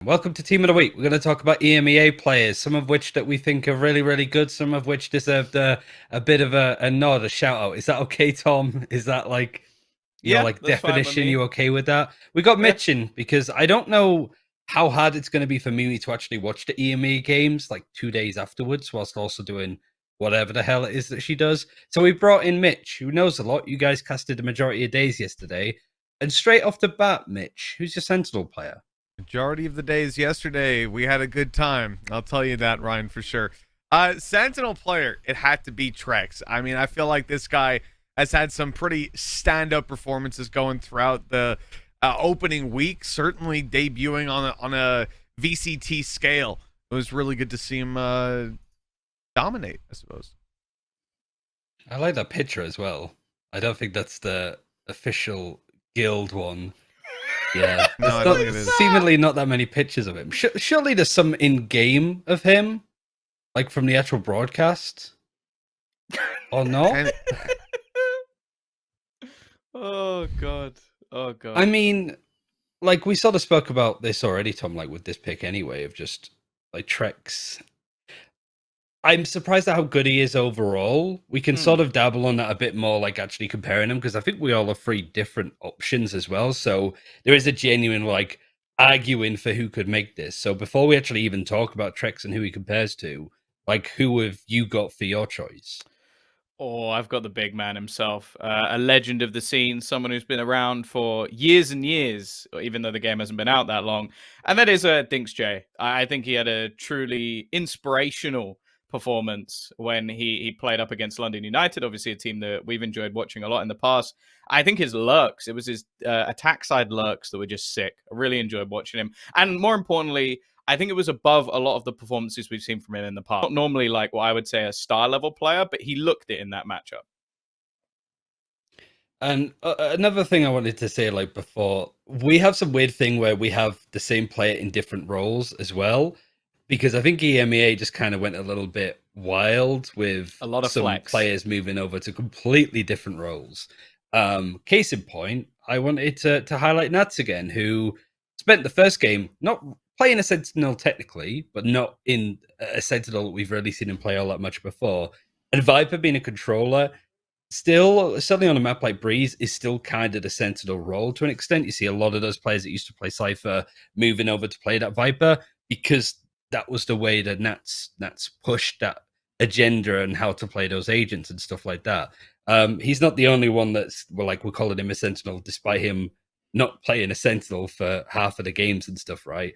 Welcome to Team of the Week. We're going to talk about EMEA players, some of which that we think are really, really good, some of which deserved a bit of a nod, a shout out. Is that okay, Tom? Is that like your Yeah, like that's fine by definition? me. You okay with that? We got Yeah. Mitch in because I don't know how hard it's going to be for Mimi to actually watch the EMEA games like 2 days afterwards, whilst also doing whatever the hell it is that she does. So we brought in Mitch, who knows a lot. You guys casted the majority of days yesterday, and straight off the bat, Mitch, who's your Sentinel player? Majority of the days yesterday, we had a good time. I'll tell you that, Ryan, for sure. Sentinel player, it had to be Trex. I mean, I feel like this guy has had some pretty stand-up performances going throughout the opening week. Certainly debuting on a VCT scale. It was really good to see him dominate, I suppose. I like that picture as well. I don't think that's the official guild one. Yeah, No, there's I don't not, think it is. seemingly not that many pictures of him. Surely there's some in game of him, like from the actual broadcast, or not? And Oh god. Oh I god. mean, like we sort of spoke about this already, Tom. Like with this pick anyway, of just like Trex. I'm surprised at how good he is overall. We can sort of dabble on that a bit more, like actually comparing him, because I think we all have three different options as well. So there is a genuine like arguing for who could make this. So before we actually even talk about Trex and who he compares to, like who have you got for your choice? Oh, I've got the big man himself, a legend of the scene, someone who's been around for years and years, even though the game hasn't been out that long. And that is Dinks J. I think he had a truly inspirational performance when he played up against London United, obviously a team that we've enjoyed watching a lot in the past. I think his lurks, it was his attack side lurks that were just sick. I really enjoyed watching him. And more importantly, I think it was above a lot of the performances we've seen from him in the past. Not normally like what I would say a star level player, but he looked it in that matchup. And another thing I wanted to say, like before, we have some weird thing where we have the same player in different roles as well, because I think EMEA just kind of went a little bit wild with A lot of some flex. players moving over to completely different roles. Case in point, I wanted to highlight Nats again, who spent the first game not playing a Sentinel technically, but not in a Sentinel that we've really seen him play all that much before. And Viper being a controller, still, certainly on a map like Breeze, is still kind of the Sentinel role to an extent. You see a lot of those players that used to play Cypher moving over to play that Viper because that was the way that Nats pushed that agenda and how to play those agents and stuff like that. He's not the only one that's we're calling him a Sentinel, despite him not playing a Sentinel for half of the games and stuff, right?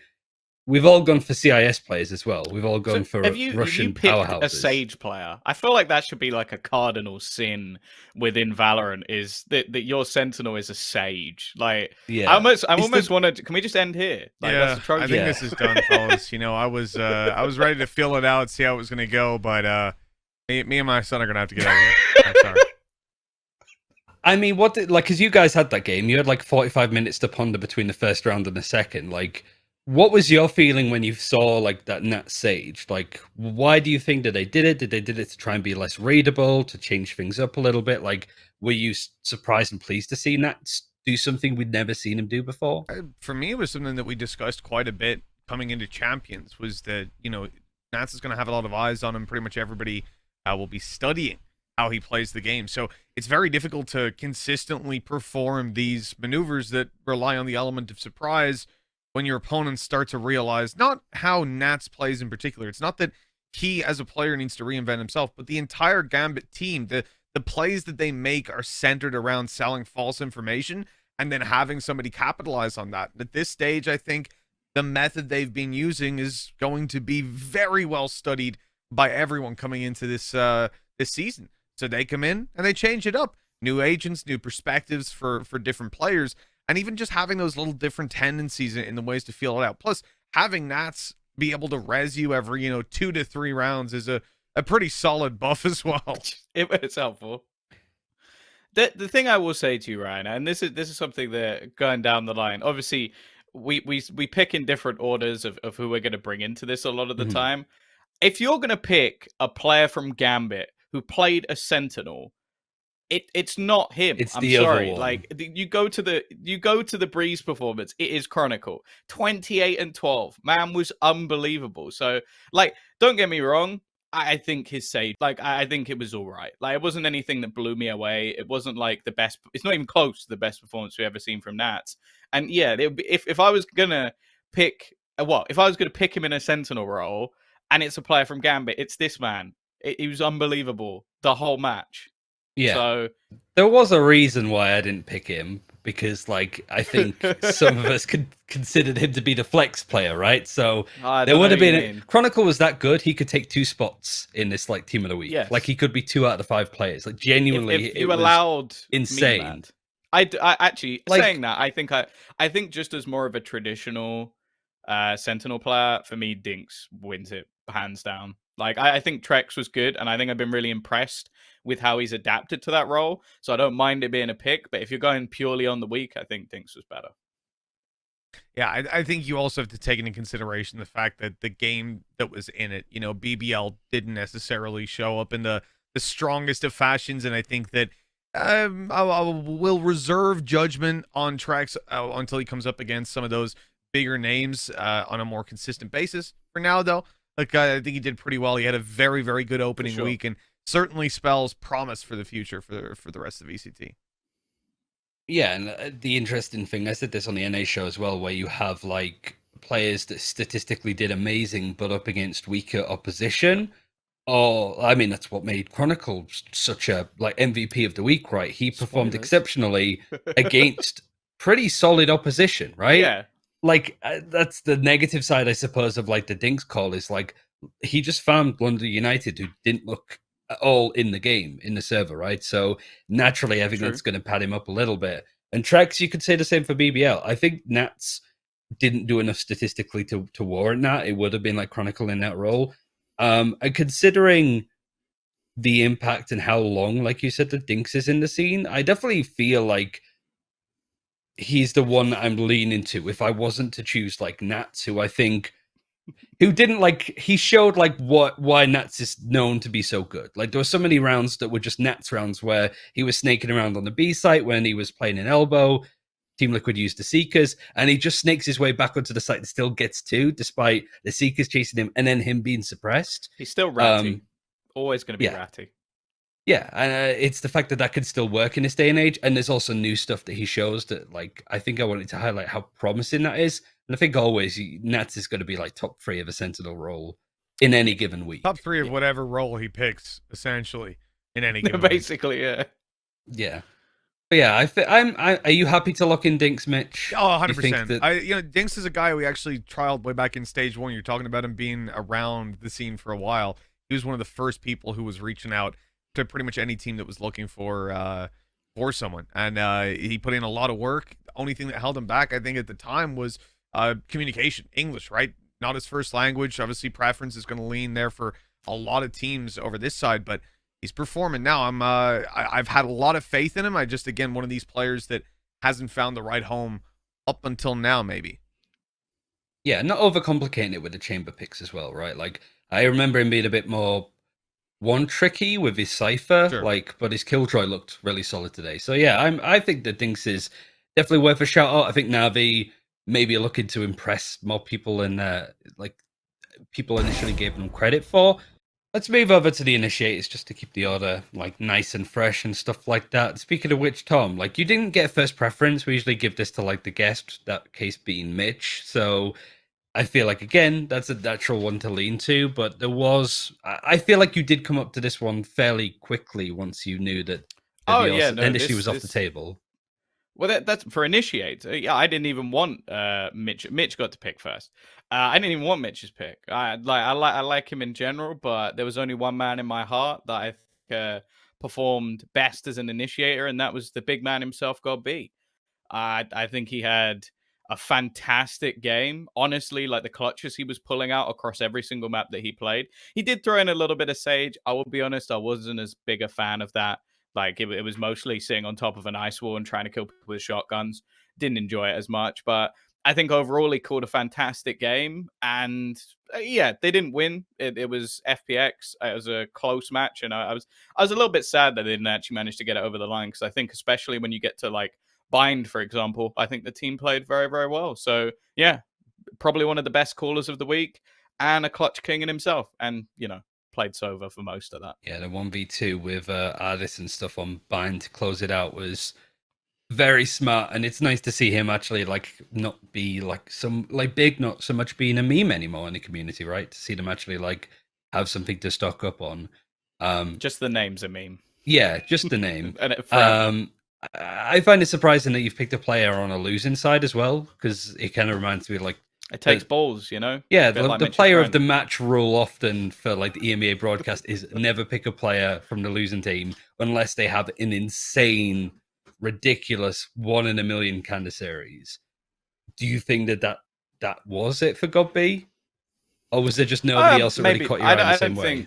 We've all gone for CIS players as well. We've all So gone for have you Russian picked a powerhouses. Sage player? I feel like that should be like a cardinal sin within Valorant is that your Sentinel is a Sage. Like Yeah. I Is almost the wanted can we just end here? Like that's yeah, the I think Trojan. yeah. this is done, fellas. I was ready to feel it out, see how it was gonna go, but me and my son are gonna have to get out of here. I'm sorry. I mean, what did, like, because you guys had that game, you had like 45 minutes to ponder between the first round and the second. Like, what was your feeling when you saw like that Nat Sage? Like, why do you think that they did it? Did they did it to try and be less readable, to change things up a little bit? Like, were you surprised and pleased to see Nat do something we'd never seen him do before? For me, it was something that we discussed quite a bit coming into Champions. Was that Nats is going to have a lot of eyes on him. Pretty much everybody will be studying how he plays the game. So it's very difficult to consistently perform these maneuvers that rely on the element of surprise when your opponents start to realize not how Nats plays in particular. It's not that he as a player needs to reinvent himself, but the entire Gambit team, the plays that they make are centered around selling false information and then having somebody capitalize on that. At this stage, I think the method they've been using is going to be very well studied by everyone coming into this season. So they come in and they change it up. New agents, new perspectives for different players, and even just having those little different tendencies in the ways to feel it out. Plus, having Nats be able to res you every 2 to 3 rounds is a pretty solid buff as well. It's helpful. The thing I will say to you, Ryan, and this is something that going down the line, obviously we pick in different orders of who we're going to bring into this a lot of the Mhm. time. If you're going to pick a player from Gambit who played a Sentinel, It's not him. It's I'm the other sorry. one. Like you go to the Breeze performance. It is Chronicle. 28-12. Man was unbelievable. So like, don't get me wrong. I think his sage, like, I think it was all right. Like, it wasn't anything that blew me away. It wasn't like the best. It's not even close to the best performance we've ever seen from Nats. And yeah, it would be, if I was gonna pick if I was gonna pick him in a Sentinel role, and it's a player from Gambit, it's this man. He was unbelievable the whole match. Yeah. So there was a reason why I didn't pick him, because like I think some of us considered him to be the flex player, right? So there would have been Chronicle was that good, he could take 2 spots in this like team of the week. Yes. Like he could be 2 out of the 5 players. Like genuinely, if you allowed insane. I actually Like, saying that, I think just as more of a traditional Sentinel player, for me, Dinks wins it hands down. Like I think Trex was good, and I think I've been really impressed with how he's adapted to that role. So I don't mind it being a pick, but if you're going purely on the week, I think Dinks was better. Yeah, I think you also have to take into consideration the fact that the game that was in it, you know, BBL didn't necessarily show up in the strongest of fashions, and I think that I will reserve judgment on Trex until he comes up against some of those bigger names on a more consistent basis. For now, though, like I think he did pretty well. He had a very, very good opening week, and certainly spells promise for the future for the rest of ECT. Yeah, and the interesting thing, I said this on the NA show as well, where you have like players that statistically did amazing, but up against weaker opposition. Oh, I mean, that's what made Chronicle such a like MVP of the week, right? He performed exceptionally against pretty solid opposition, right? Yeah. Like that's the negative side, I suppose, of like the Dinks call is like he just found London United who didn't look at all in the game in the server, right? So naturally, I think that's going to pad him up a little bit. And Trex, you could say the same for BBL. I think Nats didn't do enough statistically to warrant that. It would have been like Chronicle in that role. And considering the impact and how long, like you said, the Dinks is in the scene, I definitely feel like he's the one I'm leaning to. If I wasn't to choose like Nats, who I think who didn't like, he showed like why Nats is known to be so good. Like there were so many rounds that were just Nats rounds where he was snaking around on the B site when he was playing in elbow. Team Liquid used the Seekers, and he just snakes his way back onto the site and still gets 2, despite the Seekers chasing him and then him being suppressed. He's still ratty. Always going to be ratty. Yeah, and it's the fact that that could still work in this day and age, and there's also new stuff that he shows that, like, I think I wanted to highlight how promising that is. And I think always Nats is going to be like top 3 of a Sentinel role in any given week. Top 3 of whatever role he picks, essentially, in any given Basically, week. Yeah. But yeah, are you happy to lock in Dinks, Mitch? Oh, 100%. Dinks is a guy we actually trialed way back in stage 1. You're talking about him being around the scene for a while. He was one of the first people who was reaching out to pretty much any team that was looking for someone, and he put in a lot of work. The only thing that held him back, I think, at the time was communication, English, right? Not his first language. Obviously, preference is going to lean there for a lot of teams over this side, but he's performing now. I've had a lot of faith in him. I just, again, one of these players that hasn't found the right home up until now, maybe. Yeah, not overcomplicating it with the chamber picks as well, right? Like I remember him being a bit more one tricky with his Cypher, but his Killjoy looked really solid today. So yeah, I think that Dinks is definitely worth a shout out. I think Navi maybe looking to impress more people than like people initially gave them credit for. Let's move over to the Initiators just to keep the order like nice and fresh and stuff like that. Speaking of which, Tom, like you didn't get first preference. We usually give this to like the guest, that case being Mitch. So I feel like, again, that's a natural one to lean to, but I feel like you did come up to this one fairly quickly once you knew that Initiator was off the table. Well, that's for Initiator. Yeah, I didn't even want Mitch. Mitch got to pick first. I didn't even want Mitch's pick. I like him in general, but there was only one man in my heart that I think performed best as an Initiator, and that was the big man himself, God B. I think he had a fantastic game. Honestly, like the clutches he was pulling out across every single map that he played. He did throw in a little bit of Sage. I will be honest, I wasn't as big a fan of that. Like it was mostly sitting on top of an ice wall and trying to kill people with shotguns. Didn't enjoy it as much, but I think overall he called a fantastic game, and yeah, they didn't win. It was FPX. It was a close match, and I was a little bit sad that they didn't actually manage to get it over the line, because I think especially when you get to like Bind, for example, I think the team played very, very well. So yeah, probably one of the best callers of the week, and a clutch king in himself, and played Sova for most of that. Yeah, the 1v2 with Ardis and stuff on Bind to close it out was very smart, and it's nice to see him actually like not be like some like big, not so much being a meme anymore in the community, right? To see them actually like have something to stock up on. Just the name's a meme. Yeah, just the name. And forever. I find it surprising that you've picked a player on a losing side as well, because it kind of reminds me of like it takes balls, you know. Yeah, like the player of the match rule often for like the EMEA broadcast is never pick a player from the losing team unless they have an insane, ridiculous 1 in a million kind of series. Do you think that was it for God B? Or was there just nobody else that really caught your eye in the same way?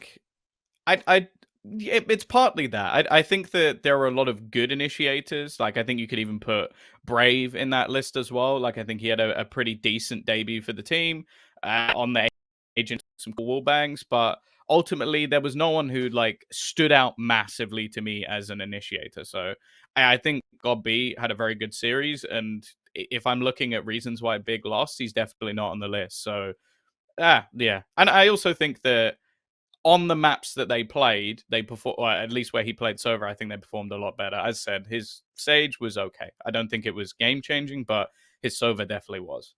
It's partly that. I think that there are a lot of good initiators. Like, I think you could even put Brave in that list as well. Like, I think he had a pretty decent debut for the team on the agent, some cool wall bangs, but ultimately there was no one who like stood out massively to me as an initiator. So I think God B had a very good series, and if I'm looking at reasons why Big lost, he's definitely not on the list. So yeah. And I also think that on the maps that they played, they performed, or at least where he played Sova, I think they performed a lot better. As said, his Sage was okay. I don't think it was game-changing, but his Sova definitely was.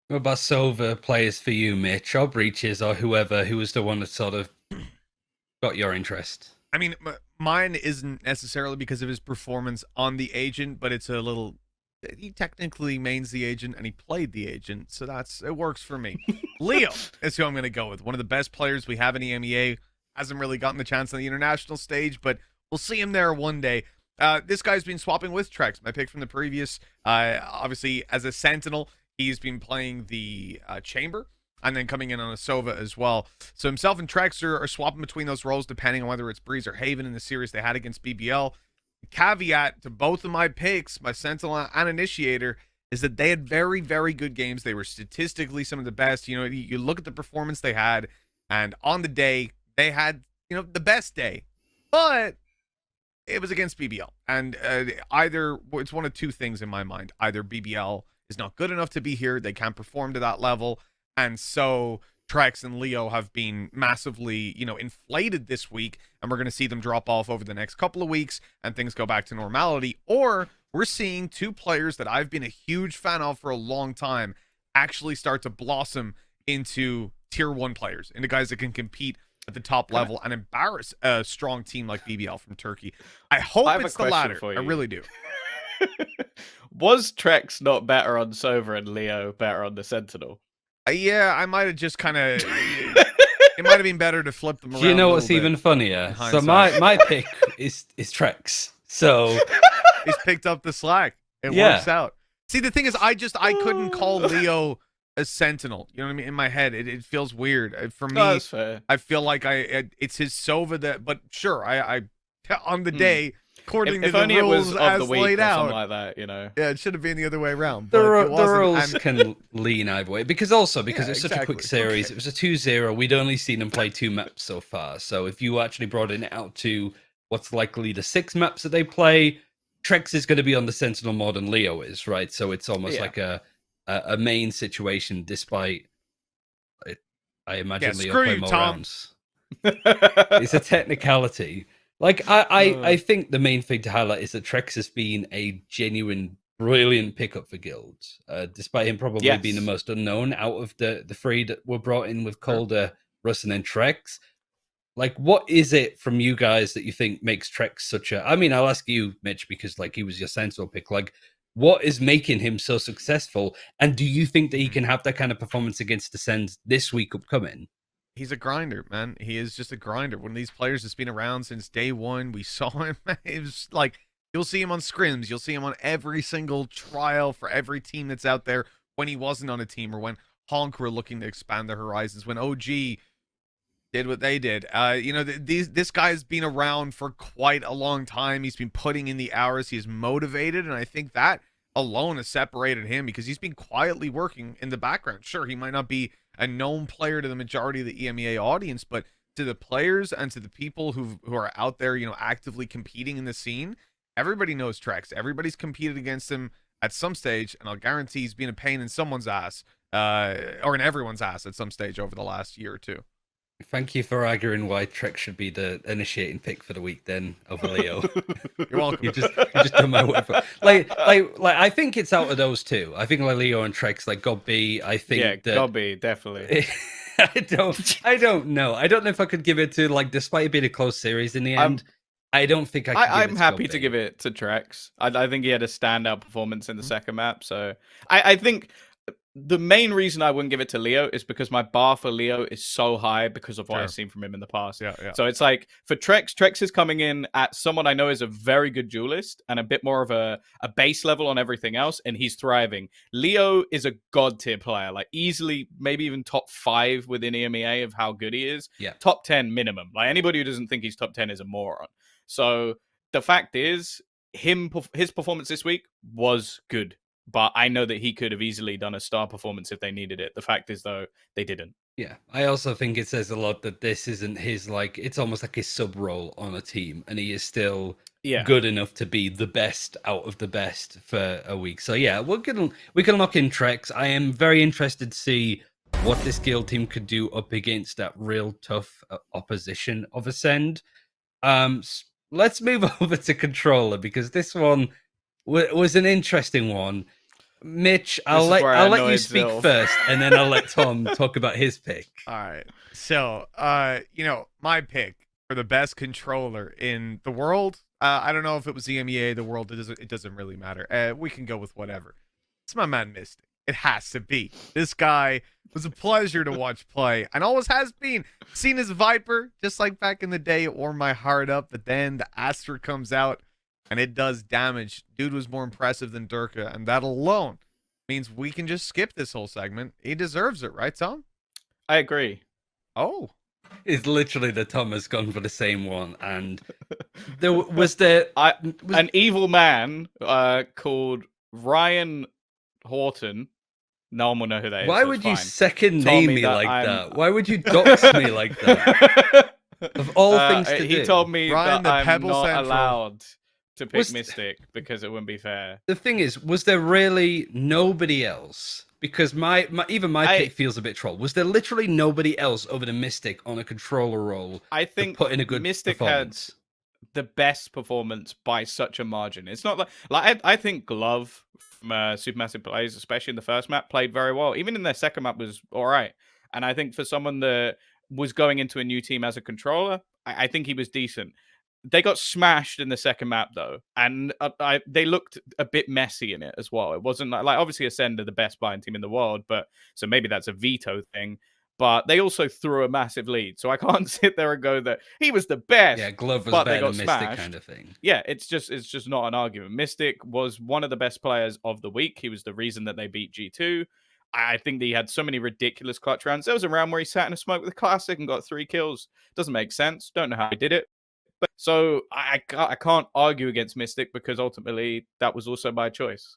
What about Sova players for you, Mitch, or Breaches, or whoever, who was the one that sort of got your interest? I mean, mine isn't necessarily because of his performance on the agent, but it's a little... He technically mains the agent, and he played the agent, so it works for me. Leo is who I'm going to go with. One of the best players we have in EMEA. Hasn't really gotten the chance on the international stage, but we'll see him there one day. This guy's been swapping with Trex, my pick from the previous. Obviously, as a Sentinel, he's been playing the Chamber, and then coming in on a Sova as well. So himself and Trex are swapping between those roles, depending on whether it's Breeze or Haven in the series they had against BBL. Caveat to both of my picks, my Sentinel and Initiator, is that they had very, very good games. They were statistically some of the best. You know, you look at the performance they had, and on the day, they had, the best day. But it was against BBL. And either, it's one of two things in my mind. Either BBL is not good enough to be here, they can't perform to that level, and so Trex and Leo have been massively, inflated this week, and we're going to see them drop off over the next couple of weeks and things go back to normality. Or we're seeing two players that I've been a huge fan of for a long time actually start to blossom into tier 1 players, into guys that can compete at the top level and embarrass a strong team like BBL from Turkey. I hope it's the latter. I really do. Was Trex not better on Sova and Leo better on the Sentinel? Yeah, I might have just kind of... It might have been better to flip them around. Do you know what's even funnier? So my pick is Trex. So he's picked up the slack. It works out. See, the thing is, I couldn't call Leo a Sentinel. You know what I mean? In my head, it feels weird. For me, that's fair. I feel like it's his Sova that... But sure, I on the day... According to the rules as laid out, like that, Yeah, it should have been the other way around. The rules can lean either way because it's such a quick series. It was a 2-0. We'd only seen them play 2 maps so far. So if you actually brought it out to what's likely the 6 maps that they play, Trex is going to be on the Sentinel more than Leo is, right? So it's almost like a main situation. Despite, I imagine Leo play more rounds. It's a technicality. Like, I think the main thing to highlight is that Trex has been a genuine, brilliant pickup for guilds, despite him probably being the most unknown out of the 3 that were brought in with Calder, Russ, and then Trex. Like, what is it from you guys that you think makes Trex such a... I mean, I'll ask you, Mitch, because, like, he was your Sentinel pick. Like, what is making him so successful? And do you think that he can have that kind of performance against the Sens this week upcoming? He's a grinder, man. He is just a grinder. One of these players that's been around since day one. We saw him. It was like, you'll see him on scrims. You'll see him on every single trial for every team that's out there when he wasn't on a team, or when Honk were looking to expand their horizons, when OG did what they did. This guy's been around for quite a long time. He's been putting in the hours. He's motivated, and I think that alone has separated him because he's been quietly working in the background. Sure, he might not be a known player to the majority of the EMEA audience, but to the players and to the people who are out there, actively competing in the scene, everybody knows Trex. Everybody's competed against him at some stage, and I'll guarantee he's been a pain in someone's ass, or in everyone's ass at some stage over the last year or two. Thank you for arguing why Trex should be the initiating pick for the week then over Leo. You're welcome. you just done my word for like I think it's out of those two. I think like Leo and Trex, like Gobby, I think that Gobby, definitely. I don't know. I don't know if I could give it to, like, despite it being a close series in the end. I don't think I'm happy to give it to Trex. I think he had a standout performance in the second map. So I think the main reason I wouldn't give it to Leo is because my bar for Leo is so high because of what I've seen from him in the past. Yeah. So it's like for Trex is coming in at someone I know is a very good duelist and a bit more of a base level on everything else, and he's thriving. Leo is a god tier player, like easily maybe even top 5 within EMEA of how good he is. Yeah. Top 10 minimum. Like anybody who doesn't think he's top 10 is a moron. So the fact is, his performance this week was good. But I know that he could have easily done a star performance if they needed it. The fact is, though, they didn't. Yeah, I also think it says a lot that this isn't his, like, it's almost like his sub role on a team, and he is still good enough to be the best out of the best for a week. So yeah, we can lock in Trex. I am very interested to see what this guild team could do up against that real tough opposition of Ascend. Let's move over to Controller, because this one was an interesting one. Mitch, I'll let you speak first, and then I'll let Tom talk about his pick. All right. So, my pick for the best controller in the world, I don't know if it was EMEA, the world, it doesn't really matter. We can go with whatever. It's my man Mystic. It has to be. This guy was a pleasure to watch play, and always has been. Seen his Viper, just like back in the day, it warmed my heart up, but then the Astra comes out, and it does damage. Dude was more impressive than Durka, and that alone means we can just skip this whole segment. He deserves it, right, Tom? I agree. Oh. It's literally that Tom has gone for the same one, and there an evil man called Ryan Horton. No one will know who that is. Why would you second name me like that? Why would you dox me like that? Of all things to do. He told me Ryan, that I'm not Central. allowed to pick Mystic because it wouldn't be fair. The thing is, was there really nobody else? Because my pick feels a bit troll. Was there literally nobody else over the Mystic on a controller role? I think put in a good Mystic had the best performance by such a margin. It's not like I think Glove from Supermassive Plays, especially in the first map, played very well. Even in their second map was all right. And I think for someone that was going into a new team as a controller, I think he was decent. They got smashed in the second map, though, and they looked a bit messy in it as well. It wasn't like obviously Ascend are the best buying team in the world, but so maybe that's a veto thing. But they also threw a massive lead, so I can't sit there and go that he was the best. Yeah, Glove was but better they got than smashed. Mystic kind of thing. Yeah, it's just not an argument. Mystic was one of the best players of the week. He was the reason that they beat G2. I think that he had so many ridiculous clutch rounds. There was a round where he sat in a smoke with a classic and got 3 kills. Doesn't make sense. Don't know how he did it. But so I can't argue against Mystic because ultimately that was also my choice.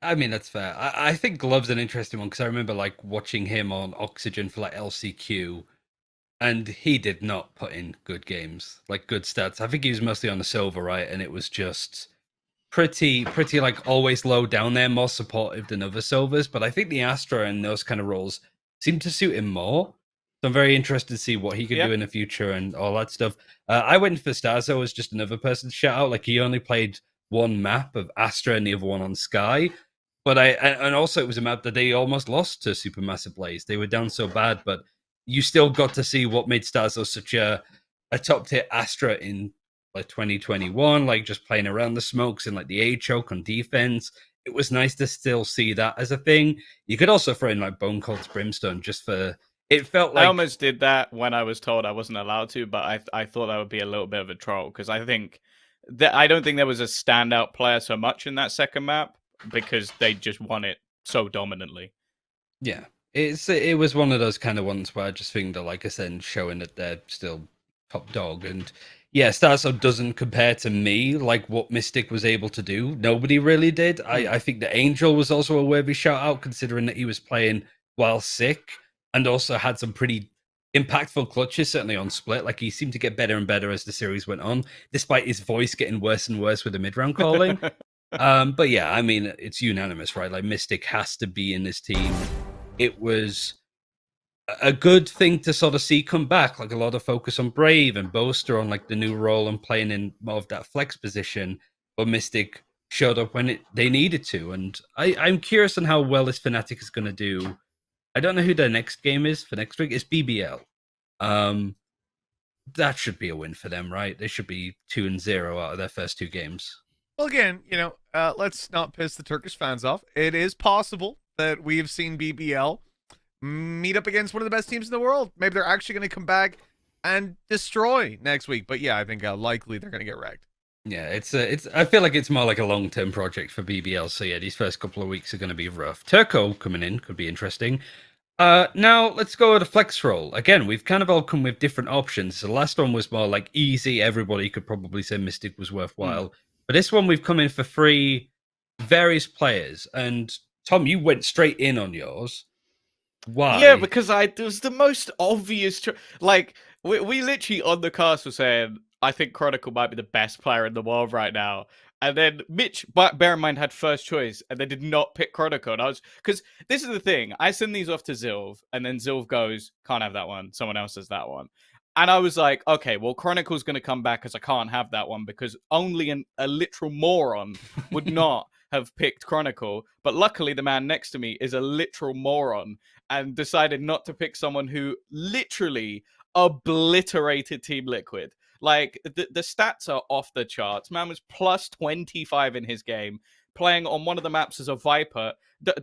I mean, that's fair. I think Glove's an interesting one because I remember like watching him on Oxygen for like LCQ, and he did not put in good games, like good stats. I think he was mostly on the silver, right? And it was just pretty like always low down there, more supportive than other silvers. But I think the Astra and those kind of roles seem to suit him more. So I'm very interested to see what he could do in the future and all that stuff. I went for Stazo as just another person to shout out. Like he only played one map of Astra and the other one on Sky. But and also it was a map that they almost lost to Supermassive Blaze. They were down so bad, but you still got to see what made Stazo such a top tier Astra in like 2021, like just playing around the smokes and like the A choke on defense. It was nice to still see that as a thing. You could also throw in like Bone Cold's Brimstone just for. It felt like I almost did that when I was told I wasn't allowed to, but I thought that would be a little bit of a troll because I think that I don't think there was a standout player so much in that second map because they just won it so dominantly. Yeah, it was one of those kind of ones where I just think that, like I said, showing that they're still top dog, and yeah, Starso doesn't compare to me like what Mystic was able to do. Nobody really did. I think that Angel was also a worthy shout out, considering that he was playing while sick and also had some pretty impactful clutches, certainly on split. Like he seemed to get better and better as the series went on, despite his voice getting worse and worse with the mid round calling. But yeah, I mean, it's unanimous, right? Like Mystic has to be in this team. It was a good thing to sort of see come back, like a lot of focus on Brave and Boaster on like the new role and playing in more of that flex position, but Mystic showed up when they needed to. And I'm curious on how well this Fnatic is going to do. I don't know who their next game is for next week. It's BBL. That should be a win for them, right? They should be 2-0 out of their first 2 games. Well, again, let's not piss the Turkish fans off. It is possible that we have seen BBL meet up against one of the best teams in the world. Maybe they're actually going to come back and destroy next week. But yeah, I think likely they're going to get wrecked. Yeah, it's. I feel like it's more like a long-term project for BBL. So yeah, these first couple of weeks are going to be rough. Turco coming in could be interesting. Now let's go to flex roll. Again, we've kind of all come with different options. The last one was more like easy. Everybody could probably say Mystic was worthwhile. But this one we've come in for 3 various players. And Tom, you went straight in on yours. Why? Yeah, because it was the most obvious. Like we literally on the cast were saying, I think Chronicle might be the best player in the world right now. And then Mitch, bear in mind, had first choice, and they did not pick Chronicle. And because this is the thing, I send these off to Zilv, and then Zilv goes, can't have that one. Someone else has that one. And I was like, okay, well, Chronicle's going to come back because I can't have that one because only a literal moron would not have picked Chronicle. But luckily, the man next to me is a literal moron and decided not to pick someone who literally obliterated Team Liquid. Like, the stats are off the charts. Man was plus 25 in his game, playing on one of the maps as a Viper.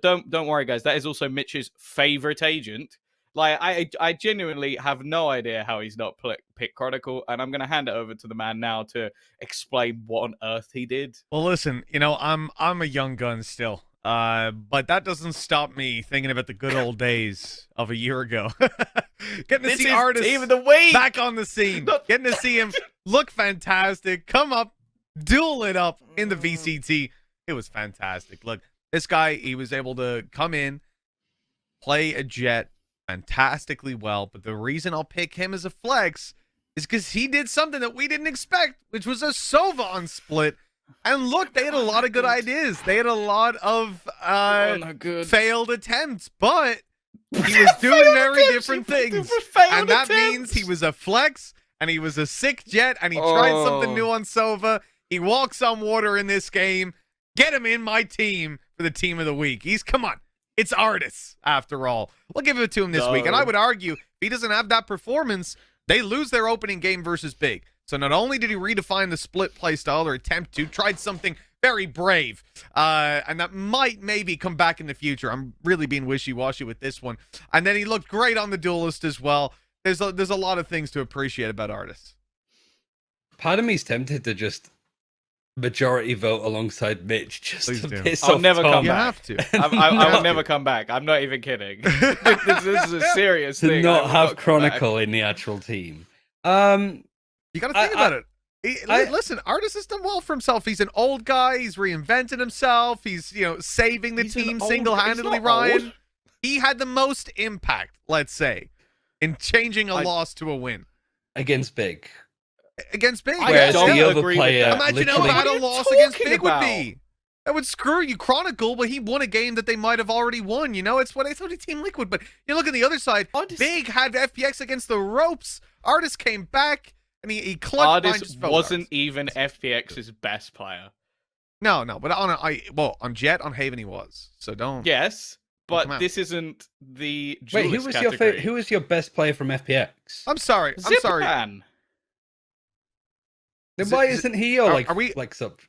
Don't worry, guys. That is also Mitch's favorite agent. Like, I genuinely have no idea how he's not picked Chronicle, and I'm going to hand it over to the man now to explain what on earth he did. Well, listen, I'm a young gun still, but that doesn't stop me thinking about the good old days of a year ago. Getting to see artists Team of the Week back on the scene, getting to see him look fantastic, come up, duel it up in the VCT. It was fantastic. Look, this guy, he was able to come in, play a Jet fantastically well, but the reason I'll pick him as a flex is because he did something that we didn't expect, which was a Sova on split. And look, they had a lot of good ideas. They had a lot of failed attempts, but he was doing very different things. And that means he was a flex, and he was a sick Jet, and he tried something new on Sova. He walks on water in this game. Get him in my team for the team of the week. Come on. It's Artis, after all. We'll give it to him this week. And I would argue, if he doesn't have that performance, they lose their opening game versus Big. So not only did he redefine the split playstyle or attempt to, tried something very brave. And that might maybe come back in the future. I'm really being wishy-washy with this one. And then he looked great on the Duelist as well. There's a lot of things to appreciate about Artis. Part of me's tempted to just majority vote alongside Mitch just Please to do. piss I'll off never Tom. come You back. have to. I will never come back. I'm not even kidding. This is a serious To thing. not I will have come back. Chronicle in the actual team. You got to think about it. Listen, Artis has done well for himself. He's an old guy. He's reinvented himself. He's, saving the He's an team old- single-handedly, he's not Ryan. old. He had the most impact, let's say, in changing a loss to a win. Against Big. Against Big. I Whereas don't the other agree with player that. Imagine how literally- bad What are a you loss against talking Big about? would be. That would screw you. Chronicle, but he won a game that they might have already won. It's what I thought Team Liquid. But you look at the other side. Artis- Big had FPX against the ropes. Artis came back and he clutched. Artis wasn't even FPX's best player. No, but on Jet, on Haven he was. So don't. Yes, Come but on. this isn't the Wait, Duelist who was category. who was your best player from FPX? I'm sorry. Zipan. Then why isn't he your are we- flex up?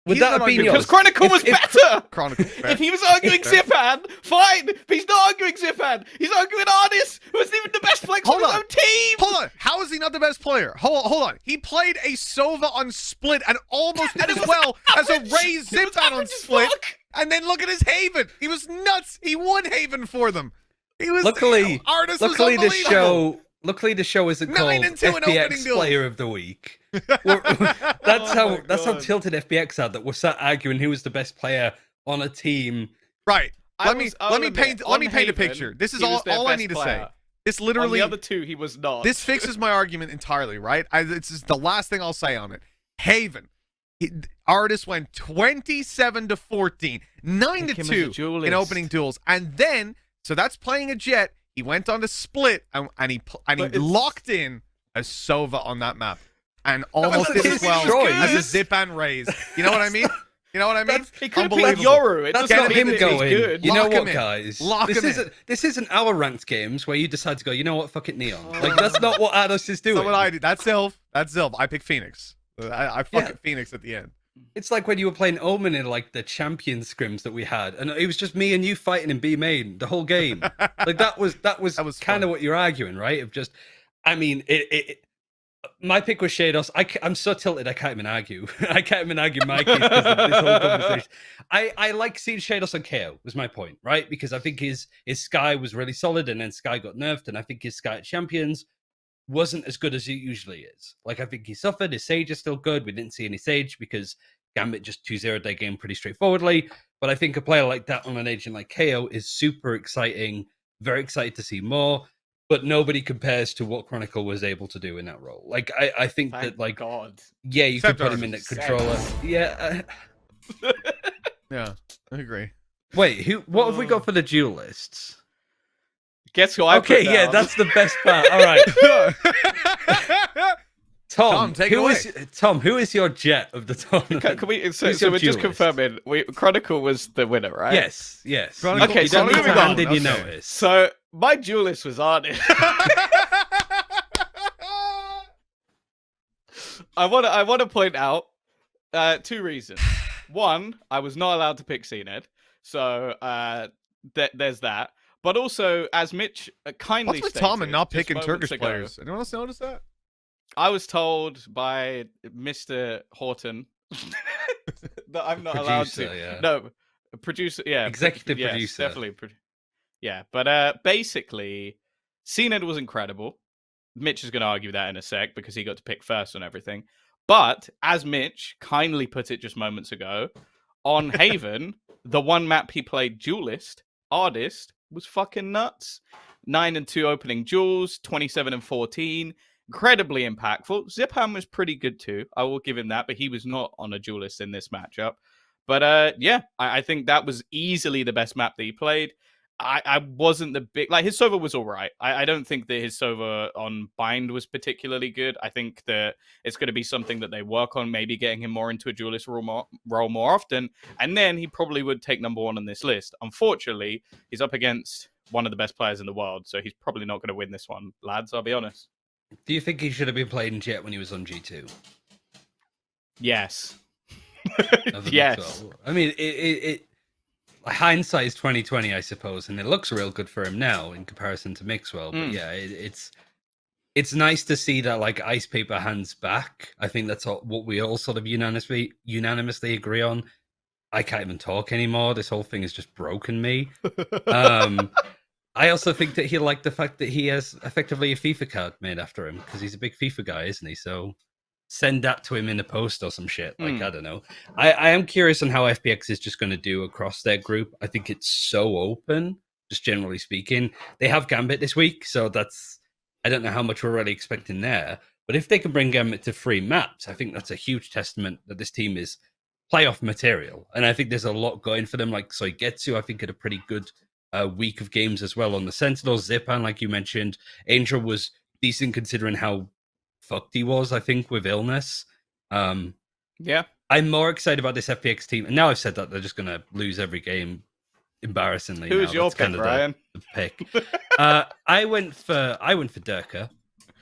Would He's that not have been arguing- yours? Because Chronicle was better. Chronicle. If he was arguing Zipan, fine. But he's not arguing Zipan. He's arguing Artis, who wasn't even the best flex Hold on his on. own team. Hold on. How is he not the best player? Hold on. He played a Sova on split and almost did And it as was well as a average. Ray It was Zipan on average as split. fuck. And then look at his Haven. He was nuts. He won Haven for them. He was Luckily, Artis was luckily this unbelievable. show Luckily, the show isn't 9 called and 2 in opening FPX duels. Player of the Week. That's Oh how my God. tilted FPX are. That we're sat arguing who was the best player on a team. Right. Let me I'll paint admit, a Haven, picture. This is he was their all I best need to say. player. This On literally the other two, he was not. this fixes my argument entirely, right? This is the last thing I'll say on it. Haven. Artist went 27-14, 9-2 in opening duels, and then that's playing a Jet. He went on to split, and he locked in a Sova on that map, and almost did as well as a Zip and Raze. You know what I mean? You know what I mean? He could have played Yoru. That's not him going. Good. You know Lock him what, in. guys? Lock him in. This isn't our ranked games where you decide to go, you know what, fuck it, Neon. Like, that's not what Ados is doing. That's what I do. That's Zilv. I pick Phoenix. I fuck Phoenix at the end. It's like when you were playing Omen in like the champion scrims that we had, and it was just me and you fighting in B main the whole game. Like that was kind of what you're arguing, right? Of just, I mean, my pick was Shados. I'm so tilted I can't even argue. I can't even argue my case because of this whole conversation. I like seeing Shados on KO was my point, right? Because I think his Sky was really solid, and then Sky got nerfed, and I think his Sky at Champions wasn't as good as it usually is. Like, I think he suffered. His Sage is still good. We didn't see any Sage because Gambit just 2-0'd their game pretty straightforwardly. But I think a player like that on an agent like KO is super exciting. Very excited to see more. But nobody compares to what Chronicle was able to do in that role. Like, I think Thank that, like, God. yeah, you Except could put him in the controller. Yeah. Yeah, I agree. Wait, what have we got for the duelists? Guess who I Okay, put yeah, down? that's the best part. All right. Tom, take it away. Tom, who is your Jet of the tournament? Can we? So Who's your we're just duelist? confirming. Chronicle was the winner, right? Yes. Chronicle- Okay, You so don't need moving to on. hand in your Okay. notice. So my duelist was Artist. I want to point out two reasons. One, I was not allowed to pick CNED, so there's that. But also, as Mitch kindly What's with stated, Tom and not just picking moments Turkish ago, players? Anyone else notice that? I was told by Mr. Horton that I'm not allowed to. Producer, yeah. No, producer. Yeah, Executive yes, producer. definitely. Yeah, but basically, CNED was incredible. Mitch is going to argue that in a sec because he got to pick first on everything. But as Mitch kindly put it just moments ago, on Haven, the one map he played, Duelist, Artist, was fucking nuts. 9-2 opening duels, 27-14. Incredibly impactful. Zipham was pretty good too. I will give him that, but he was not on a Duelist in this matchup. But yeah, I think that was easily the best map that he played. I wasn't the big... Like, his Sova was all right. I don't think that his Sova on Bind was particularly good. I think that it's going to be something that they work on, maybe getting him more into a Duelist role more often, and then he probably would take number one on this list. Unfortunately, he's up against one of the best players in the world, so he's probably not going to win this one, lads, I'll be honest. Do you think he should have been playing Jet when he was on G2? Yes. Other than Yes. 12? I mean, it hindsight is 2020, I suppose, and it looks real good for him now in comparison to Mixwell. But yeah, it's nice to see that like Ice Paper hands back. I think that's what we all sort of unanimously agree on. I can't even talk anymore. This whole thing has just broken me. I also think that he liked the fact that he has effectively a FIFA card made after him because he's a big FIFA guy, isn't he? So send that to him in a post or some shit. Like, I don't know. I am curious on how FPX is just going to do across their group. I think it's so open, just generally speaking. They have Gambit this week, so I don't know how much we're really expecting there. But if they can bring Gambit to 3 maps, I think that's a huge testament that this team is playoff material. And I think there's a lot going for them. Like Soigetsu, I think, had a pretty good week of games as well on the Sentinel. Zipan, like you mentioned. Angel was decent considering how fucked he was, I think, with illness. Yeah. I'm more excited about this FPX team. And now I've said that, they're just going to lose every game embarrassingly. Who's your That's pick, kind of Ryan? the pick. I went for Durka.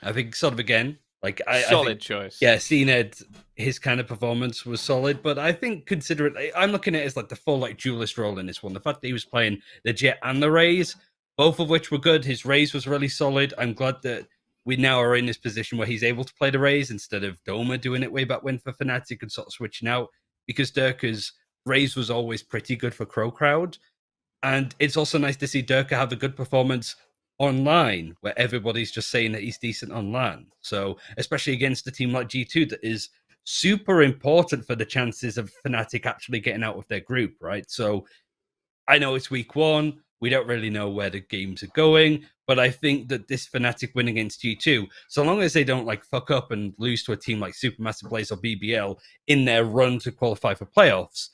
I think sort of again, like Solid choice. Yeah, CNED, his kind of performance was solid, but I think considering I'm looking at it as like the full like duelist role in this one. The fact that he was playing the Jet and the Raze, both of which were good. His Raze was really solid. I'm glad that we now are in this position where he's able to play the Raze instead of Doma doing it way back when for Fnatic and sort of switching out, because Durka's Raze was always pretty good for Crow Crowd. And it's also nice to see Durka have a good performance online where everybody's just saying that he's decent online. So especially against a team like G2 that is super important for the chances of Fnatic actually getting out of their group, right? So I know it's week 1. We don't really know where the games are going, but I think that this Fnatic win against G2, so long as they don't like fuck up and lose to a team like Supermassive Blaze or BBL in their run to qualify for playoffs,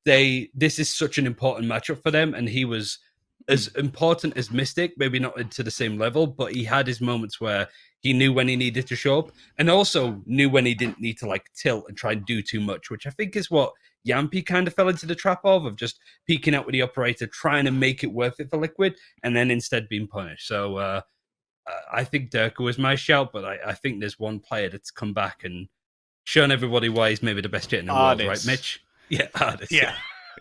this is such an important matchup for them, and he was as important as Mystic, maybe not to the same level, but he had his moments where he knew when he needed to show up and also knew when he didn't need to like tilt and try and do too much, which I think is what Yampy kind of fell into the trap of just peeking out with the operator, trying to make it worth it for Liquid, and then instead being punished. So I think Durka was my shout, but I think there's one player that's come back and shown everybody why he's maybe the best jet in the world, right, Mitch? Yeah, Artis.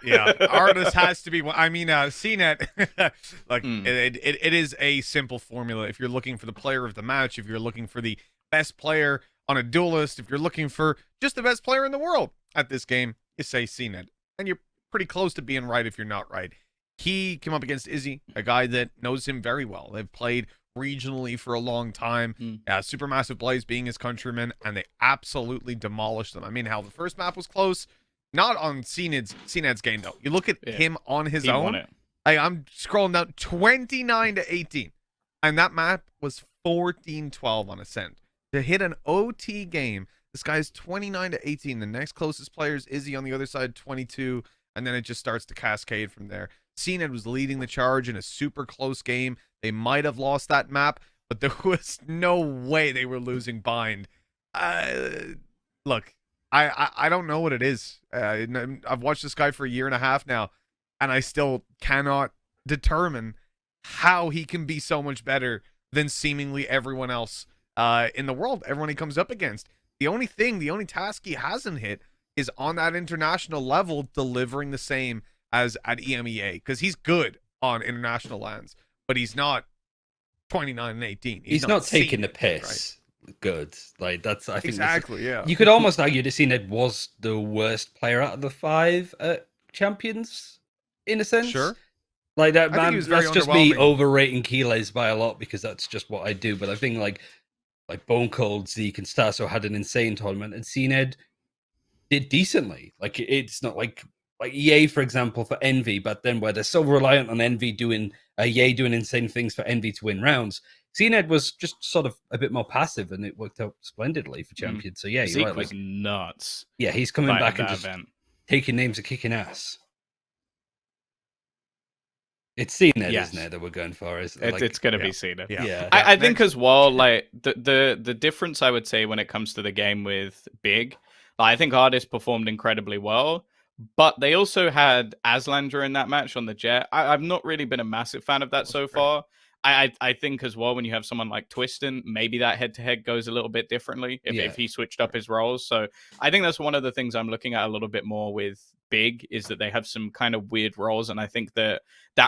Yeah, Artis has to be one. I mean, CNED, like it is a simple formula. If you're looking for the player of the match, if you're looking for the best player on a Duelist, if you're looking for just the best player in the world at this game, you say CNED, and you're pretty close to being right if you're not right. He came up against Izzy, a guy that knows him very well. They've played regionally for a long time. Supermassive Blaze being his countryman, and they absolutely demolished them. I mean, how the first map was close. Not on CNED's game, though. You look at him on his own. I'm scrolling down 29-18. And that map was 14-12 on Ascent. To hit an OT game, this guy's 29-18. The next closest player is Izzy on the other side, 22. And then it just starts to cascade from there. CNED was leading the charge in a super close game. They might have lost that map, but there was no way they were losing Bind. Look. I don't know what it is. I've watched this guy for 1.5 years now, and I still cannot determine how he can be so much better than seemingly everyone else in the world, everyone he comes up against. The only task he hasn't hit is on that international level, delivering the same as at EMEA, because he's good on international lands, but he's not 29-18. He's not taking the piss. Right? Good, like that's I think exactly. Yeah, you could almost argue that CNED was the worst player out of the 5 champions in a sense. Sure, like that man. That's just me overrating Keyless by a lot because that's just what I do. But I think like Bone Cold, Zeke, and Stasso had an insane tournament, and CNED did decently. Like it's not like EA, for example, for Envy, but then where they're so reliant on Envy doing EA doing insane things for Envy to win rounds. CNED was just sort of a bit more passive, and it worked out splendidly for Champions. So yeah, Zeke was nuts. Yeah, he's coming back and just taking names and kicking ass. It's CNED, isn't it, that we're going for? It's going to be CNED. Yeah. I think as well, like the difference I would say when it comes to the game with Big, I think Artis performed incredibly well. But they also had Aslan during that match on the Jet. I've not really been a massive fan of that so far. I think as well, when you have someone like Twiston, maybe that head-to-head goes a little bit differently if he switched up his roles. So I think that's one of the things I'm looking at a little bit more with Big, is that they have some kind of weird roles, and I think that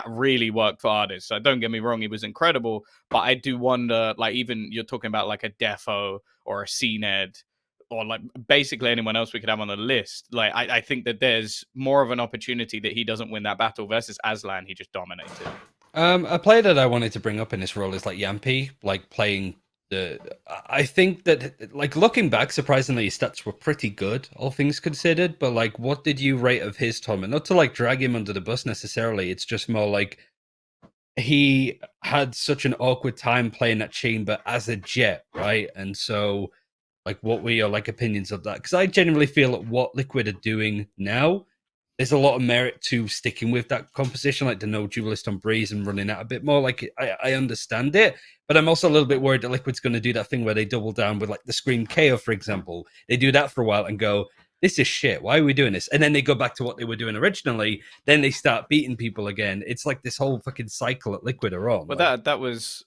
really worked for Artis. So don't get me wrong, he was incredible, but I do wonder, like, even you're talking about like a Defo or a CNED, or like basically anyone else we could have on the list. Like I think that there's more of an opportunity that he doesn't win that battle versus Aslan. He just dominated. A player that I wanted to bring up in this role is like Yampy, like playing the. I think that like looking back, surprisingly, his stats were pretty good, all things considered. But like, what did you rate of his tournament? Not to like drag him under the bus necessarily. It's just more like he had such an awkward time playing that chamber as a Jet, right? And so, like, what were your like opinions of that? Because I genuinely feel that what Liquid are doing now, there's a lot of merit to sticking with that composition, like the no Duelist on Breeze and running out a bit more. Like, I understand it, but I'm also a little bit worried that Liquid's going to do that thing where they double down with like the Scream KO, for example. They do that for a while and go, this is shit. Why are we doing this? And then they go back to what they were doing originally. Then they start beating people again. It's like this whole fucking cycle that Liquid are on. Well, like, that was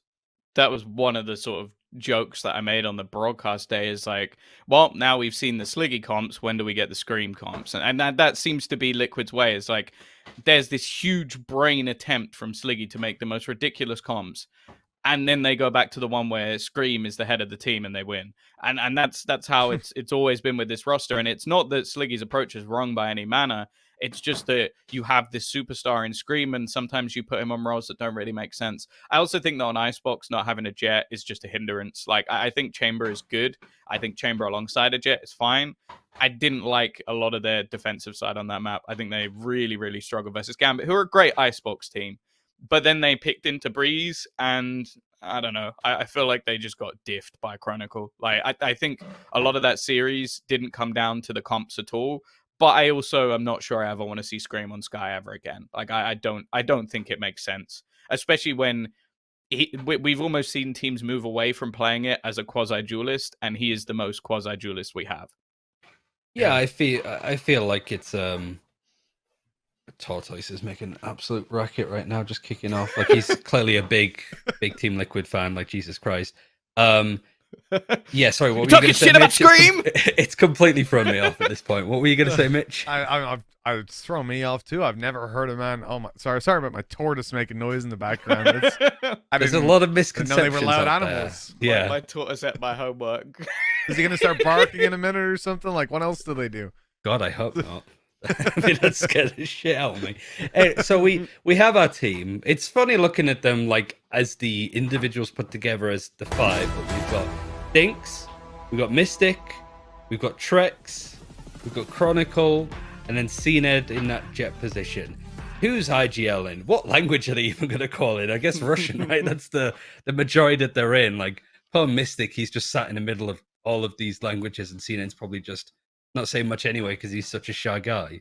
one of the sort of jokes that I made on the broadcast day, is like, well, now we've seen the Sliggy comps, when do we get the Scream comps? And that seems to be Liquid's way. It's like there's this huge brain attempt from Sliggy to make the most ridiculous comps, and then they go back to the one where Scream is the head of the team and they win. And that's how it's always been with this roster. And it's not that Sliggy's approach is wrong by any manner. It's just that you have this superstar in Scream, and sometimes you put him on roles that don't really make sense. I also think that on Icebox, not having a Jet is just a hindrance. Like, I think Chamber is good. I think Chamber alongside a Jet is fine. I didn't like a lot of their defensive side on that map. I think they really, really struggled versus Gambit, who are a great Icebox team. But then they picked into Breeze, and I don't know. I feel like they just got diffed by Chronicle. Like, I think a lot of that series didn't come down to the comps at all. But I also am not sure I ever want to see Scream on Sky ever again. Like, I don't think it makes sense, especially when we've almost seen teams move away from playing it as a quasi duelist, and he is the most quasi duelist we have. Yeah, I feel like it's Tortoise is making an absolute racket right now, just kicking off. Like, he's clearly a big Team Liquid fan. Like, Jesus Christ. Yeah, sorry. What were you talking going to say, shit about Mitch? Scream? It's completely thrown me off at this point. What were you going to say, Mitch? It's thrown me off too. I've never heard a man. Oh my, sorry about my tortoise making noise in the background. There's a lot of know misconceptions. they were loud out animals. There. Yeah, My tortoise at my homework. Is he gonna start barking in a minute or something? Like, what else do they do? God, I hope not. I mean, that scared the shit out of me. So we have our team. It's funny looking at them like as the individuals put together as the five. But we've got Dinks, we've got Mystic, we've got Trex, we've got Chronicle, and then CNED in that Jet position. Who's IGL in? What language are they even going to call it? I guess Russian, right? That's the majority that they're in. Like, poor Mystic, he's just sat in the middle of all of these languages, and CNN's probably just not saying much anyway because he's such a shy guy.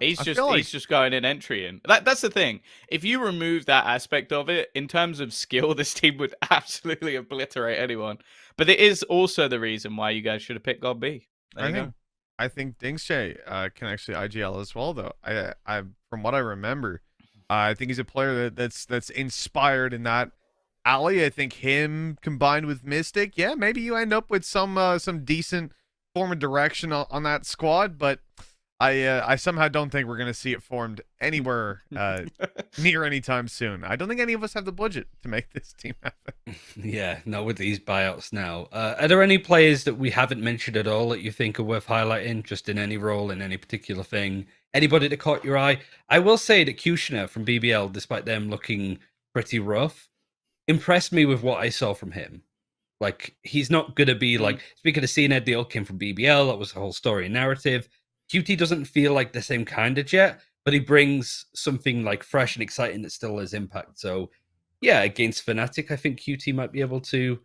He's just going in entry in. That's the thing. If you remove that aspect of it, in terms of skill, this team would absolutely obliterate anyone. But it is also the reason why you guys should have picked God B. I think Dingshay can actually IGL as well, though. I from what I remember, I think he's a player that's inspired in that alley. I think him combined with Mystic, yeah, maybe you end up with some decent form of direction on that squad, but I somehow don't think we're going to see it formed anywhere near anytime soon. I don't think any of us have the budget to make this team happen. Yeah, not with these buyouts now. Are there any players that we haven't mentioned at all that you think are worth highlighting, just in any role, in any particular thing? Anybody that caught your eye? I will say that Kushner from BBL, despite them looking pretty rough, impressed me with what I saw from him. Like, he's not going to be like, speaking of CNED, they all came from BBL. That was the whole story and narrative. QT doesn't feel like the same kind of Jet, but he brings something like fresh and exciting that still has impact. So, yeah, against Fnatic, I think QT might be able to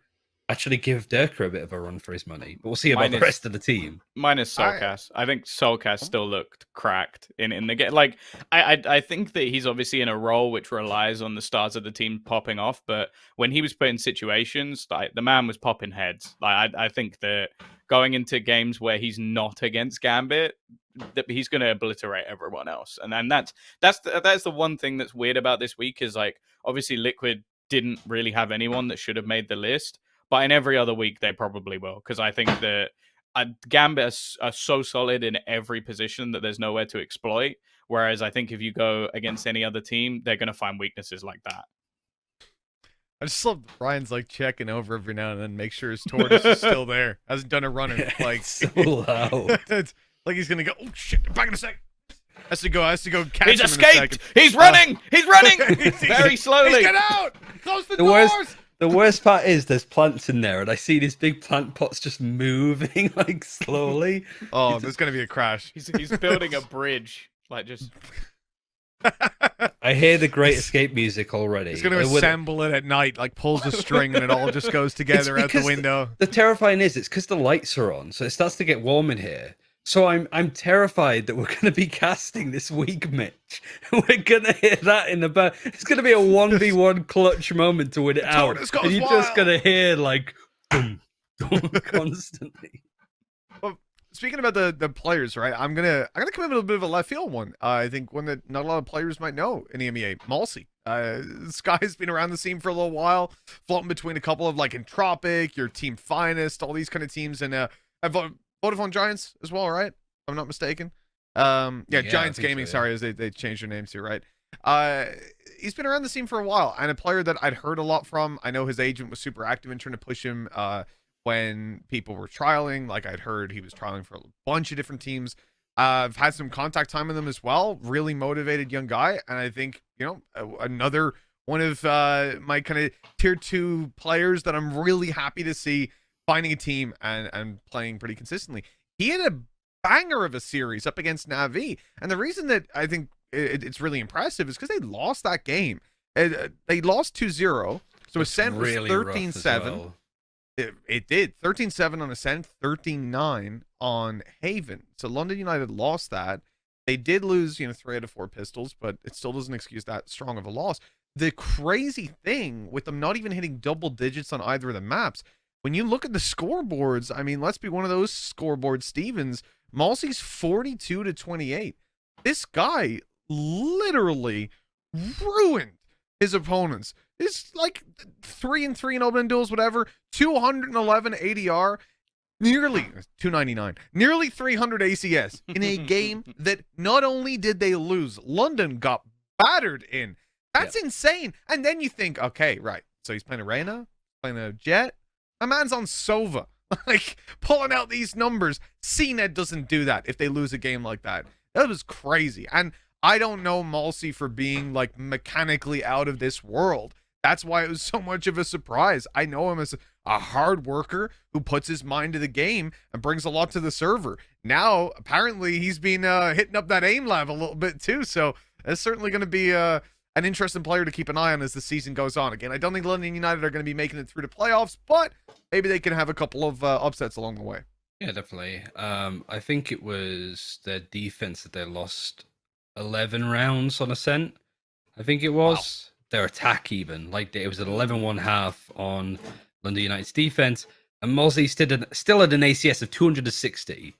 actually give Durka a bit of a run for his money. But we'll see about the rest of the team. Minus Soulcast. I think Soulcast still looked cracked in the game. Like, I think that he's obviously in a role which relies on the stars of the team popping off, but when he was put in situations, like, the man was popping heads. Like, I think that going into games where he's not against Gambit, that he's going to obliterate everyone else. And then that's the one thing that's weird about this week is, like, obviously Liquid didn't really have anyone that should have made the list, but in every other week they probably will, because I think that Gambit are so solid in every position that there's nowhere to exploit, whereas I think if you go against any other team, they're going to find weaknesses like that. I just love Ryan's like checking over every now and then, make sure his tortoise is still there. Hasn't done a runner. Like, so loud. It's like he's gonna go. Oh shit! Back in a sec. Has to go catch He's him escaped. In a second. He's running. He's running very slowly. Get out! Close the doors. The worst part is there's plants in there, and I see these big plant pots just moving like slowly. Oh, there's gonna be a crash. He's building a bridge, like just. I hear the Great Escape music already. He's going to assemble it at night, like pulls a string and it all just goes together out the window. The terrifying is it's because the lights are on, so it starts to get warm in here. So I'm terrified that we're going to be casting this week, Mitch. We're going to hear that in the back. It's going to be a 1v1 clutch moment to win it out. And you're just going to hear like boom, boom, constantly. Speaking about the players, right? I'm gonna come in with a bit of a left field one. I think one that not a lot of players might know in EMEA. Malsey. This guy's been around the scene for a little while, floating between a couple of like Entropic, your Team Finest, all these kind of teams, and Vodafone Giants as well, right? If I'm not mistaken. Yeah, Giants Gaming. So, yeah. Sorry, as they changed their names here, right? He's been around the scene for a while, and a player that I'd heard a lot from. I know his agent was super active in trying to push him. When people were trialing, like I'd heard he was trialing for a bunch of different teams. I've had some contact time with him as well. Really motivated young guy, and I think another one of my kind of tier 2 players that I'm really happy to see finding a team and playing pretty consistently. He had a banger of a series up against Navi, and the reason that I think it's really impressive is because they lost that game. They lost 2-0, so Ascent was really 13-7. well. It did 13-7 on Ascent, 13-9 on Haven. So London United lost that. They did lose 3 out of 4 pistols, but it still doesn't excuse that strong of a loss. The crazy thing with them not even hitting double digits on either of the maps, when you look at the scoreboards, I mean, let's be one of those scoreboard Stevens. Malsi's 42-28. This guy literally ruined his opponents. It's like 3-3 in open duels, whatever. 211 ADR, nearly 299, nearly 300 ACS in a game that not only did they lose, London got battered in. That's insane. And then you think, okay, right. So he's playing a Reyna, playing a Jet. My man's on Sova. Like, pulling out these numbers. CNED doesn't do that if they lose a game like that. That was crazy. And I don't know Malsi for being, like, mechanically out of this world. That's why it was so much of a surprise. I know him as a hard worker who puts his mind to the game and brings a lot to the server. Now, apparently, he's been hitting up that aim lab a little bit, too. So, it's certainly going to be an interesting player to keep an eye on as the season goes on. Again, I don't think London United are going to be making it through the playoffs, but maybe they can have a couple of upsets along the way. Yeah, definitely. I think it was their defense that they lost 11 rounds on Ascent. I think it was. Wow. Their attack even. Like, it was an 11-1 half on London United's defense, and Mozzie still had an ACS of 260.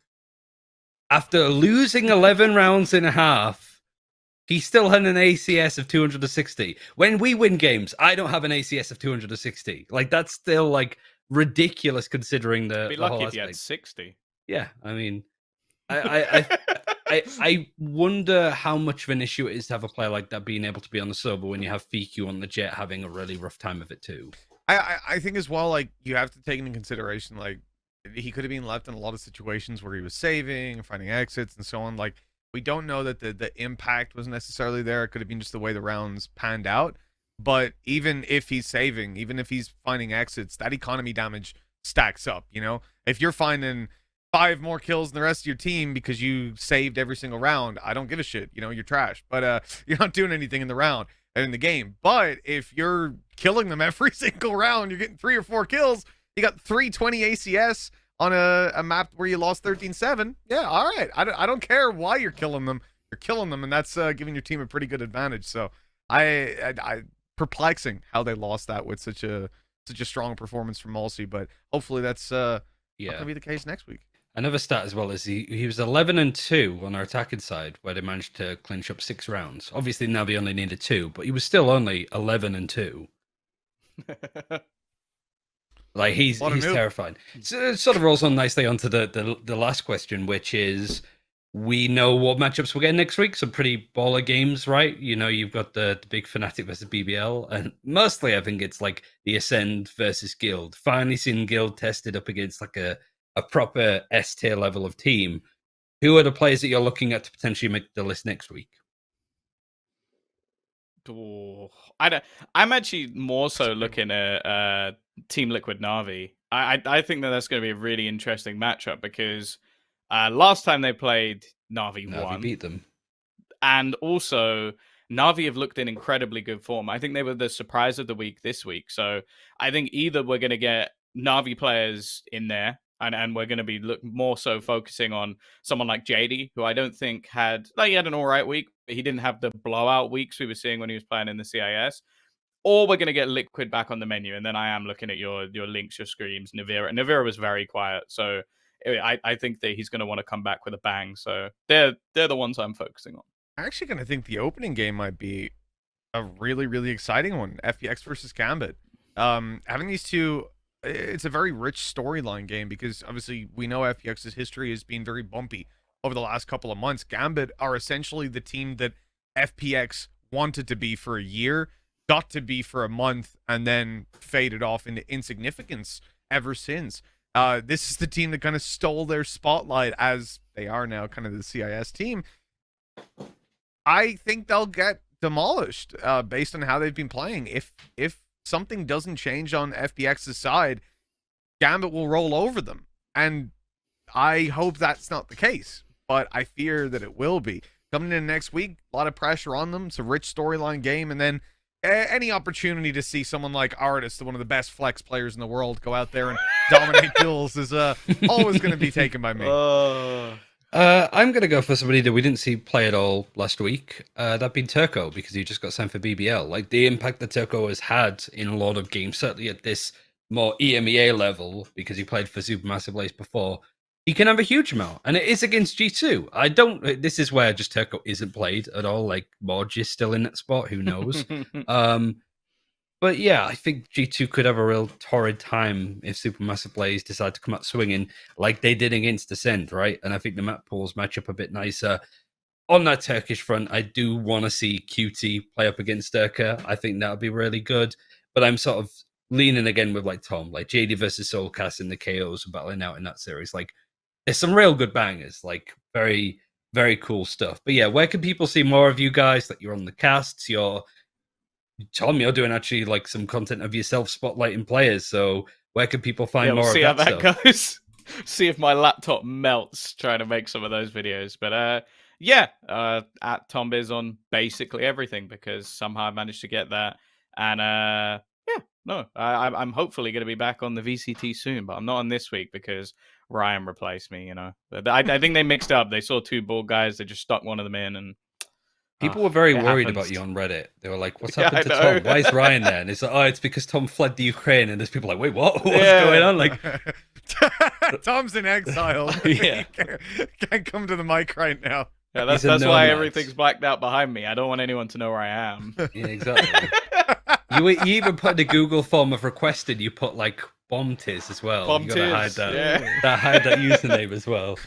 After losing 11 rounds in a half, he still had an ACS of 260. When we win games, I don't have an ACS of 260. Like, that's still, like, ridiculous considering the Be lucky whole if you had aspect. 60. Yeah, I mean, I wonder how much of an issue it is to have a player like that being able to be on the server when you have FIQ on the Jet having a really rough time of it too. I think as well, like, you have to take into consideration, like, he could have been left in a lot of situations where he was saving, finding exits, and so on. Like, we don't know that the impact was necessarily there. It could have been just the way the rounds panned out. But even if he's saving, even if he's finding exits, that economy damage stacks up, If you're finding 5 more kills than the rest of your team because you saved every single round, I don't give a shit. You're trash. But you're not doing anything in the round and in the game. But if you're killing them every single round, you're getting 3 or 4 kills, you got 320 ACS on a map where you lost 13-7. Yeah, all right. I don't care why you're killing them. You're killing them, and that's giving your team a pretty good advantage. So I perplexing how they lost that with such a strong performance from Malsi, but hopefully that's not gonna be the case next week. Another stat as well is he was 11-2 on our attacking side, where they managed to clinch up 6 rounds. Obviously, Navi only needed 2, but he was still only 11-2. Like, he's terrifying. So it sort of rolls on nicely onto the last question, which is, we know what matchups we're getting next week. Some pretty baller games, right? You've got the big Fnatic versus BBL, and mostly I think it's like the Ascend versus Guild. Finally seeing Guild tested up against like a proper S tier level of team. Who are the players that you're looking at to potentially make the list next week? I'm actually more so looking at Team Liquid Na'Vi. I think that's going to be a really interesting matchup because last time they played, Na'Vi won. Beat them. And also, Na'Vi have looked in incredibly good form. I think they were the surprise of the week this week. So I think either we're going to get Na'Vi players in there, and we're going to be more so focusing on someone like JD, who I don't think he had an all right week, but he didn't have the blowout weeks we were seeing when he was playing in the CIS. Or we're going to get Liquid back on the menu. And then I am looking at your links, your screams, Navira. Navira was very quiet. So I think that he's going to want to come back with a bang. So they're the ones I'm focusing on. I'm actually going to think the opening game might be a really, really exciting one. FPX versus Gambit. Having these two, it's a very rich storyline game because obviously we know FPX's history has been very bumpy over the last couple of months. Gambit are essentially the team that FPX wanted to be for a year, got to be for a month, and then faded off into insignificance ever since. This is the team that kind of stole their spotlight as they are now kind of the CIS team, I think they'll get demolished based on how they've been playing. If something doesn't change on FPX's side, Gambit will roll over them. And I hope that's not the case, but I fear that it will be. Coming in next week, a lot of pressure on them. It's a rich storyline game, and then any opportunity to see someone like Artist, one of the best flex players in the world, go out there and dominate duels is always going to be taken by me. I'm going to go for somebody that we didn't see play at all last week. That'd been Turco, because he just got signed for BBL. Like, the impact that Turco has had in a lot of games, certainly at this more EMEA level, because he played for Supermassive Blaze before, he can have a huge amount. And it is against G2. This is where just Turco isn't played at all. Like, Morge is still in that spot. Who knows? But yeah, I think G2 could have a real torrid time if Supermassive Blaze decide to come out swinging like they did against Ascend, right? And I think the map pools match up a bit nicer. On that Turkish front, I do want to see QT play up against Durka. I think that would be really good. But I'm sort of leaning again with like Tom, like JD versus Soulcast and the KOs battling out in that series. Like, there's some real good bangers, like very, very cool stuff. But yeah, where can people see more of you guys? Like, you're on the casts, Tom, you're doing actually like some content of yourself spotlighting players. So where can people find more of that see how that stuff? goes. See if my laptop melts trying to make some of those videos. But at Tombiz on basically everything, because somehow I managed to get that. And I'm hopefully going to be back on the VCT soon, but I'm not on this week because Ryan replaced me. I think they mixed up. They saw two bald guys. They just stuck one of them in, and people were very worried happens. about you on Reddit. They were like, "What's happened to Tom? Why is Ryan there?" And it's like, "Oh, it's because Tom fled the Ukraine." And there's people like, "Wait, what? What's going on?" Like, Tom's in exile. Yeah, can't come to the mic right now. Yeah, that's why everything's blacked out behind me. I don't want anyone to know where I am. Yeah, exactly. You even put the Google form of requested. You put like Bombtiz as well. Bombtiz, you got to hide that. Hide that username as well.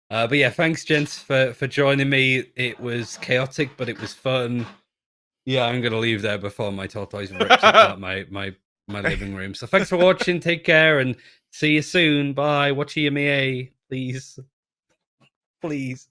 But yeah, thanks, gents, for joining me. It was chaotic, but it was fun. Yeah, I'm gonna leave there before my tortoise rips apart my living room. So thanks for watching. Take care and see you soon. Bye. Watch EMEA, please. Please.